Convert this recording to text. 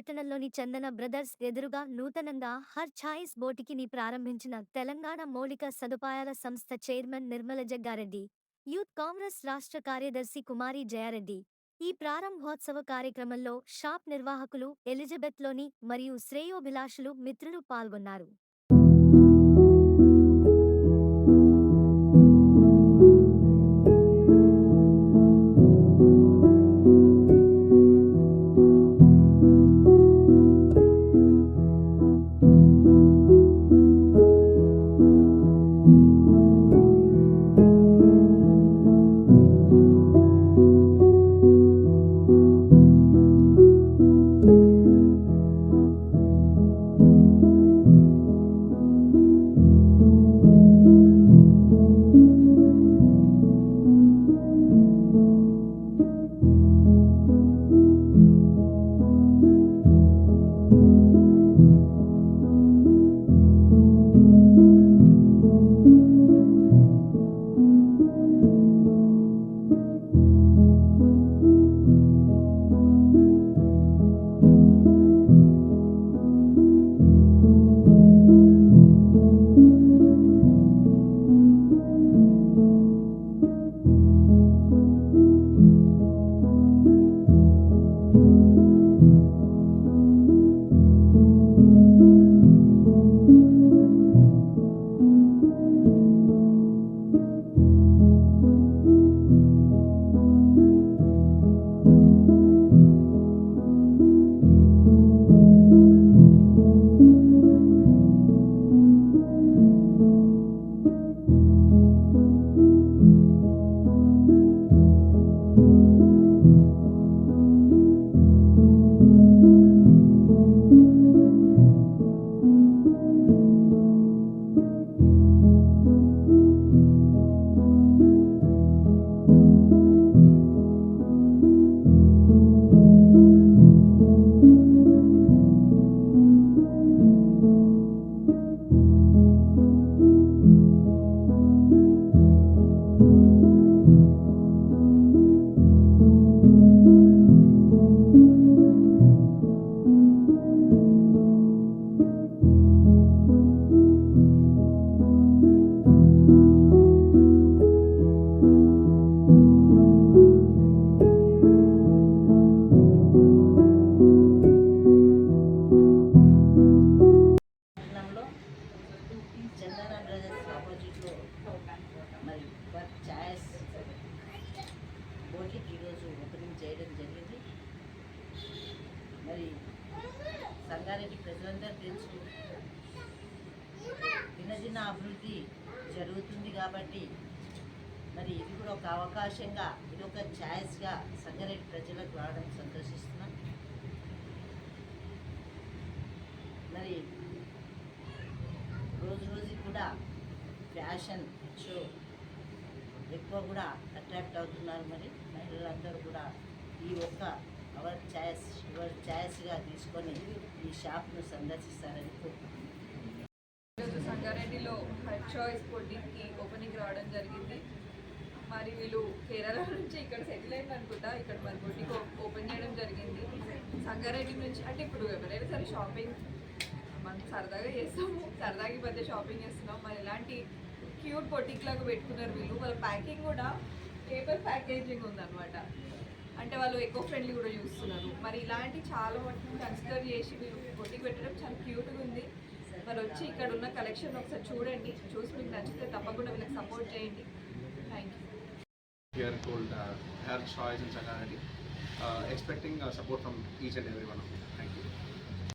పట్టణంలోని చందన బ్రదర్స్ ఎదురుగా నూతనంగా హర్ ఛాయిస్ బోటికిని ప్రారంభించిన తెలంగాణ మౌలిక సదుపాయాల సంస్థ చైర్మన్ నిర్మల జగ్గారెడ్డి, యూత్ కాంగ్రెస్ రాష్ట్ర కార్యదర్శి కుమారి జయారెడ్డి. ఈ ప్రారంభోత్సవ కార్యక్రమంలో షాప్ నిర్వాహకులు ఎలిజబెత్లోని మరియు శ్రేయోభిలాషులు మిత్రులు పాల్గొన్నారు. చందన బ్రదర్స్ ఆపోజిట్లో మరి హర్ ఛాయిస్ బోటిక్ ఈరోజు ఓపెనింగ్ చేయడం జరిగింది. మరి సంగారెడ్డి ప్రజలందరూ తెలుసు, దినదిన అభివృద్ధి జరుగుతుంది కాబట్టి మరి ఇది కూడా ఒక అవకాశంగా, ఇది ఒక ఛాయిస్గా సంగారెడ్డి ప్రజలకు రావడం సంతోషిస్తున్నాం. మరి రోజు రోజుకి కూడా ఫ్యాషన్ షో ఎక్కువ కూడా అట్రాక్ట్ అవుతున్నారు. మరి మహిళలందరూ కూడా ఈ ఒక్క యువర్ ఛాయిస్గా తీసుకొని ఈ షాప్ను సందర్శిస్తారని కోరుకుంటున్నాను. సంగారెడ్డిలో హర్ చాయిస్ బోటిక్కి ఓపెనింగ్ రావడం జరిగింది. మరి వీళ్ళు కేరళ నుంచి ఇక్కడ సెటిల్ అయింది అనుకుంటా. ఇక్కడ మరి బోటిక్ ఓపెన్ చేయడం జరిగింది. సంగారెడ్డి నుంచి అంటే ఇప్పుడు ఎవరైనా సరే షాపింగ్ మనం సరదాగా చేస్తాము, సరదాగా మధ్య షాపింగ్ చేస్తున్నాం. మరి ఇలాంటి క్యూట్ బొటిక్ లాగా పెట్టుకున్నారు వీళ్ళు. వాళ్ళ ప్యాకింగ్ కూడా పేపర్ ప్యాకేజింగ్ ఉందన్నమాట. అంటే వాళ్ళు ఎకో ఫ్రెండ్లీ కూడా చూస్తున్నారు. మరి ఇలాంటి చాలా మటుకు కన్సిడర్ చేసి వీళ్ళు బొటిక్ పెట్టడం చాలా క్యూట్గా ఉంది. మరి వచ్చి ఇక్కడ ఉన్న కలెక్షన్ ఒకసారి చూడండి, చూసి మీకు నచ్చితే తప్పకుండా వీళ్ళకి సపోర్ట్ చేయండి. Thank you. We are told Her Choice in Sangareddy, expecting support from each and every one of you.